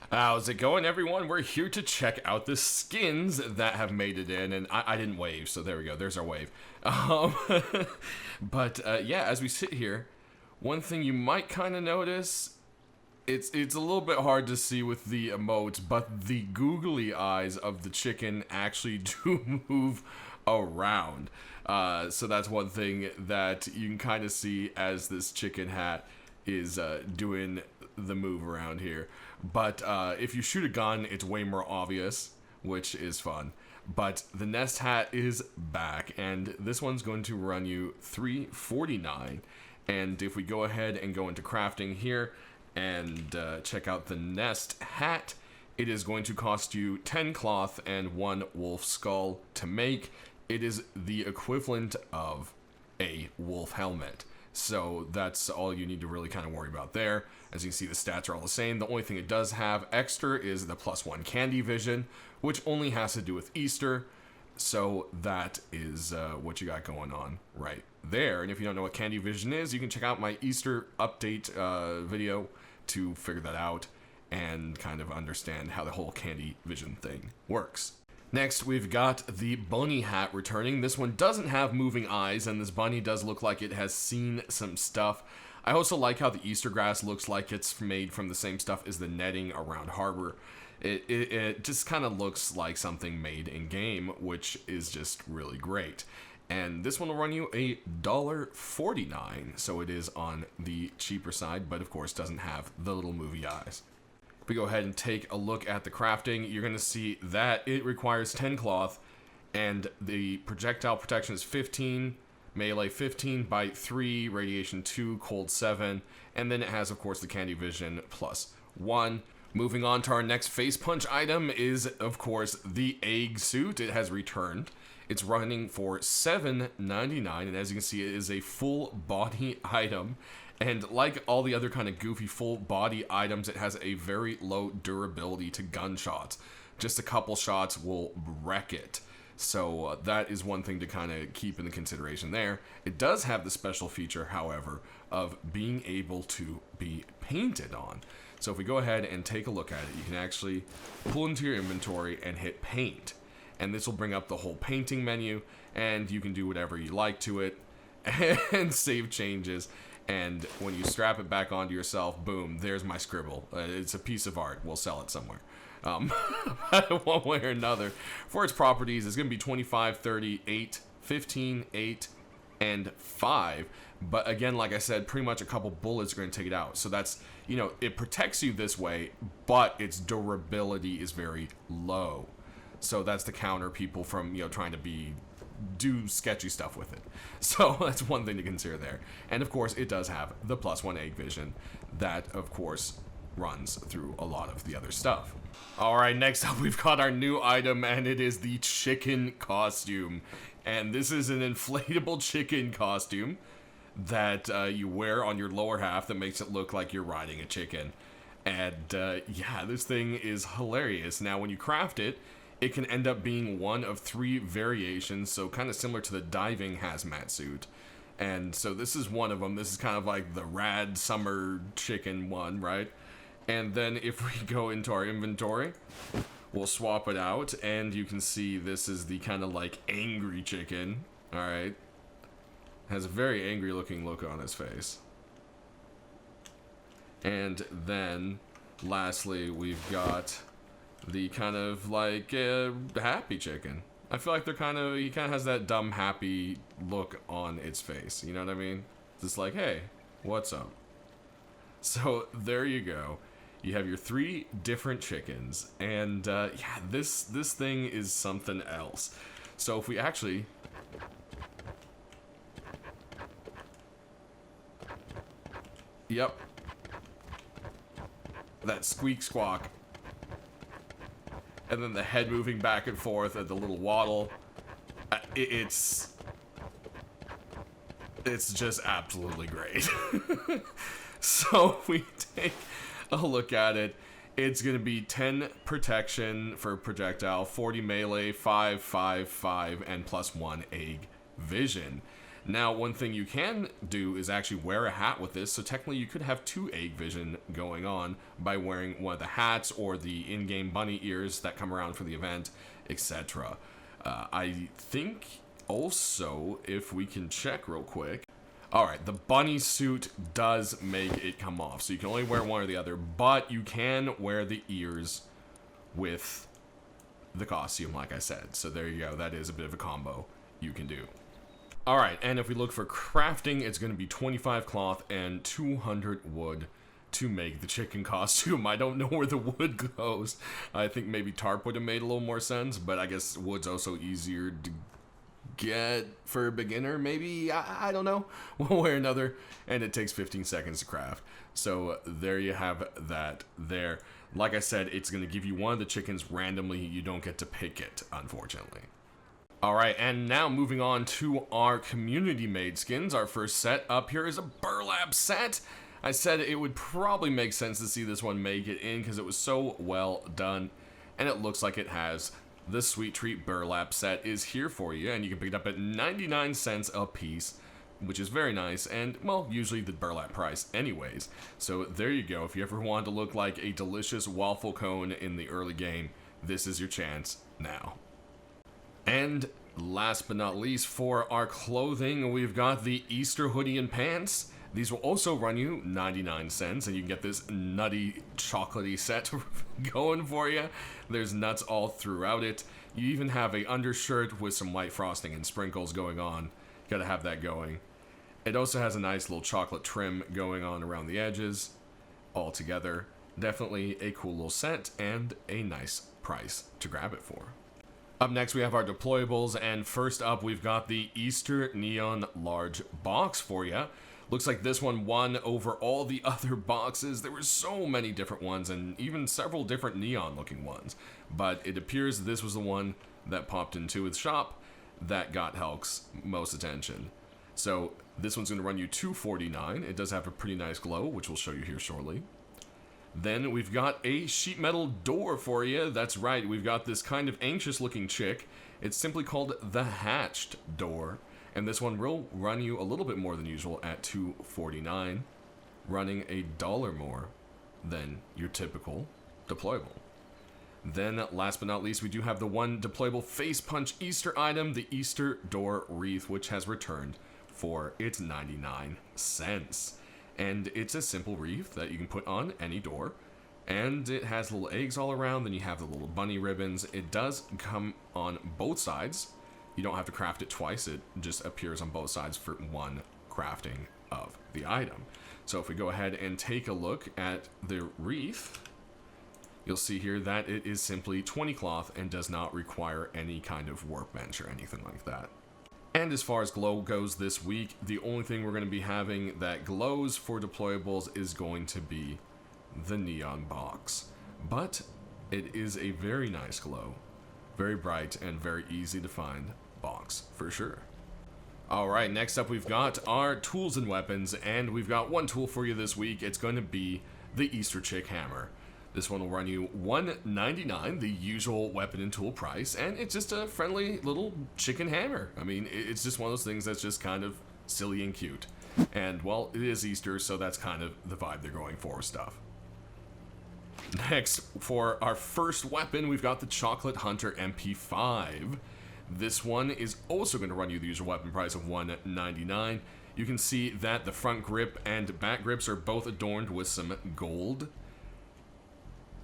How's it going, everyone? We're here to check out the skins that have made it in, and I didn't wave, so there we go. There's our wave. Um, yeah, as we sit here, one thing you might kind of notice, it's a little bit hard to see with the emotes, but the googly eyes of the chicken actually do move around. So that's one thing that you can kind of see as this chicken hat is doing the move around here. But if you shoot a gun, it's way more obvious, which is fun. But the nest hat is back, and this one's going to run you $3.49. And if we go ahead and go into crafting here and check out the nest hat, it is going to cost you 10 cloth and 1 wolf skull to make. It is the equivalent of a wolf helmet. So that's all you need to really kind of worry about there. As you can see, the stats are all the same. The only thing it does have extra is the +1 candy vision, which only has to do with Easter. So that is what you got going on right there. And if you don't know what candy vision is, you can check out my Easter update video to figure that out and kind of understand how the whole candy vision thing works. Next, we've got the bunny hat returning. This one doesn't have moving eyes, and this bunny does look like it has seen some stuff. I also like how the Easter grass looks like it's made from the same stuff as the netting around harbor. It just kind of looks like something made in game, which is just really great. And this one will run you $1.49, so it is on the cheaper side, but of course doesn't have the little movie eyes. If we go ahead and take a look at the crafting, you're going to see that it requires 10 cloth, and the projectile protection is 15, melee 15, bite 3, radiation 2, cold 7, and then it has, of course, the candy vision +1. Moving on to our next face punch item is, of course, the egg suit. It has returned. It's running for $7.99, and as you can see, it is a full body item. And like all the other kind of goofy full body items, it has a very low durability to gunshots. Just a couple shots will wreck it. So that is one thing to kind of keep in the consideration there. It does have the special feature, however, of being able to be painted on. So if we go ahead and take a look at it, you can actually pull into your inventory and hit paint. And this will bring up the whole painting menu, and you can do whatever you like to it and save changes. And when you strap it back onto yourself, boom, there's my scribble. It's a piece of art. We'll sell it somewhere. One way or another. For its properties, it's going to be 25, 30, 8, 15, 8, and 5. But again, like I said, pretty much a couple bullets are going to take it out. So that's, you know, it protects you this way, but its durability is very low. So that's to counter people from, you know, trying to do sketchy stuff with it. So that's one thing to consider there. And of course, it does have the +1 egg vision that, of course, runs through a lot of the other stuff. All right, next up, we've got our new item, and it is the chicken costume. And this is an inflatable chicken costume that you wear on your lower half that makes it look like you're riding a chicken. And yeah, this thing is hilarious. Now, when you craft it, it can end up being one of 3 variations, so kind of similar to the diving hazmat suit. And so this is one of them. This is kind of like the rad summer chicken one, right? And then if we go into our inventory, we'll swap it out, and you can see this is the kind of like angry chicken, all right? Has a very angry looking look on his face. And then, lastly, we've got the kind of like happy chicken. I feel like he kind of has that dumb happy look on its face. You know what I mean? Just like, hey, what's up? So there you go. You have your 3 different chickens, and yeah, this thing is something else. So if we actually yep, that squeak squawk. And then the head moving back and forth and the little waddle. It's just absolutely great. So if we take a look at it, it's going to be 10 protection for projectile, 40 melee, 5, 5, 5, and +1 egg vision. Now, one thing you can do is actually wear a hat with this, so technically you could have 2 egg vision going on by wearing one of the hats or the in-game bunny ears that come around for the event, etc. I think also, if we can check real quick, alright, the bunny suit does make it come off, so you can only wear one or the other, but you can wear the ears with the costume, like I said. So there you go, that is a bit of a combo you can do. Alright, and if we look for crafting, it's going to be 25 cloth and 200 wood to make the chicken costume. I don't know where the wood goes. I think maybe tarp would have made a little more sense, but I guess wood's also easier to get for a beginner, maybe. I don't know, one way or another, and it takes 15 seconds to craft. So there you have that there. Like I said, it's going to give you one of the chickens randomly. You don't get to pick it, unfortunately. Alright, and now moving on to our community-made skins. Our first set up here is a Burlap set. I said it would probably make sense to see this one make it in because it was so well done, and it looks like it has. The Sweet Treat Burlap set is here for you, and you can pick it up at 99 cents a piece, which is very nice, and, well, usually the Burlap price anyways. So there you go. If you ever want to look like a delicious waffle cone in the early game, this is your chance now. And last but not least, for our clothing, we've got the Easter hoodie and pants. These will also run you 99 cents, and you can get this nutty, chocolatey set going for you. There's nuts all throughout it. You even have a undershirt with some white frosting and sprinkles going on. Gotta have that going. It also has a nice little chocolate trim going on around the edges. All together, definitely a cool little set and a nice price to grab it for. Up next, we have our deployables, and first up, we've got the Easter Neon Large Box for you. Looks like this one won over all the other boxes. There were so many different ones, and even several different neon-looking ones. But it appears this was the one that popped into its shop that got Helk's most attention. So this one's going to run you $2.49. It does have a pretty nice glow, which we'll show you here shortly. Then we've got a sheet metal door for you. That's right, we've got this kind of anxious looking chick. It's simply called the Hatched Door, and this one will run you a little bit more than usual at $2.49, running $1 more than your typical deployable. Then, last but not least, we do have the one deployable face punch Easter item, the Easter Door Wreath, which has returned for its 99 cents. And it's a simple wreath that you can put on any door, and it has little eggs all around. Then you have the little bunny ribbons. It does come on both sides. You don't have to craft it twice. It just appears on both sides for one crafting of the item. So if we go ahead and take a look at the wreath, you'll see here that it is simply 20 cloth and does not require any kind of workbench or anything like that. And as far as glow goes this week, the only thing we're going to be having that glows for deployables is going to be the neon box. But it is a very nice glow, very bright and very easy to find box for sure. Alright, next up we've got our tools and weapons, and we've got one tool for you this week. It's going to be the Easter Chick Hammer. This one will run you $1.99, the usual weapon and tool price, and it's just a friendly little chicken hammer. I mean, it's just one of those things that's just kind of silly and cute. And, well, it is Easter, so that's kind of the vibe they're going for with stuff. Next, for our first weapon, we've got the Chocolate Hunter Mp5. This one is also going to run you the usual weapon price of $1.99. You can see that the front grip and back grips are both adorned with some gold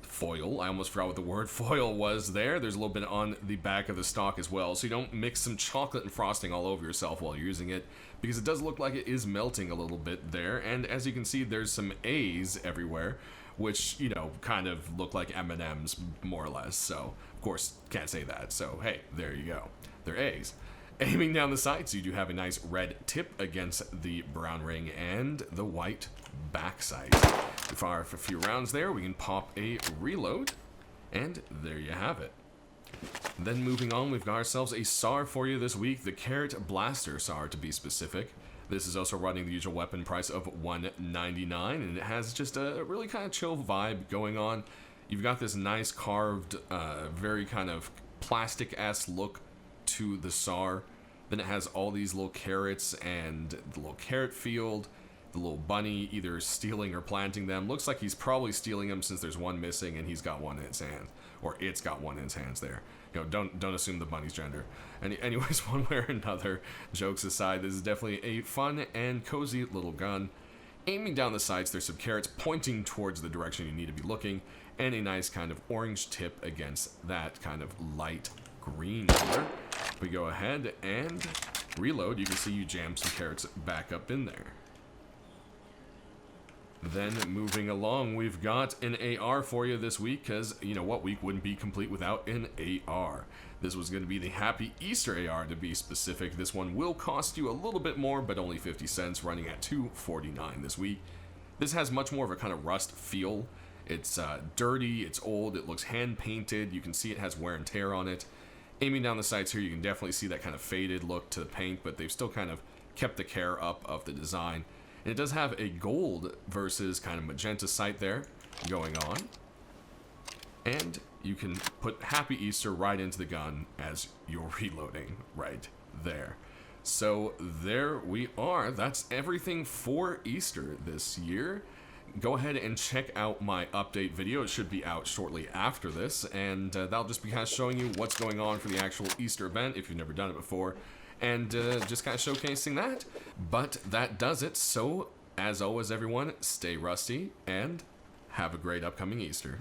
foil. I almost forgot what the word foil was there. There's a little bit on the back of the stock as well, so you don't mix some chocolate and frosting all over yourself while you're using it, because it does look like it is melting a little bit there. And as you can see, there's some A's everywhere, which, you know, kind of look like M&M's more or less. So of course can't say that, so hey, there you go, they're A's. Aiming down the sights, you do have a nice red tip against the brown ring and the white back sight. We fire for a few rounds there, we can pop a reload, and there you have it. Then moving on, we've got ourselves a SAR for you this week, the Carrot Blaster SAR to be specific. This is also running the usual weapon price of $1.99, and it has just a really kind of chill vibe going on. You've got this nice carved, very kind of plastic-esque look to the SAR. Then it has all these little carrots and the little carrot field, the little bunny either stealing or planting them. Looks like he's probably stealing them since there's one missing and he's got one in his hand, or it's got one in his hands there. You know, don't assume the bunny's gender. Anyways, one way or another, jokes aside, this is definitely a fun and cozy little gun. Aiming down the sights, there's some carrots pointing towards the direction you need to be looking, and a nice kind of orange tip against that kind of light green color. We go ahead and reload. You can see you jam some carrots back up in there. Then moving along, we've got an AR for you this week, because you know what week wouldn't be complete without an AR. This was going to be the Happy Easter AR to be specific. This one will cost you a little bit more, but only 50 cents, running at $2.49 this week. This has much more of a kind of rust feel. It's dirty, it's old, it looks hand painted, you can see it has wear and tear on it. Aiming down the sights here, you can definitely see that kind of faded look to the paint, but they've still kind of kept the care up of the design. And it does have a gold versus kind of magenta sight there going on. And you can put Happy Easter right into the gun as you're reloading right there. So there we are. That's everything for Easter this year. Go ahead and check out my update video. It should be out shortly after this, and that'll just be kind of showing you what's going on for the actual Easter event if you've never done it before, and just kind of showcasing that. But that does it. So as always, everyone, stay rusty and have a great upcoming Easter.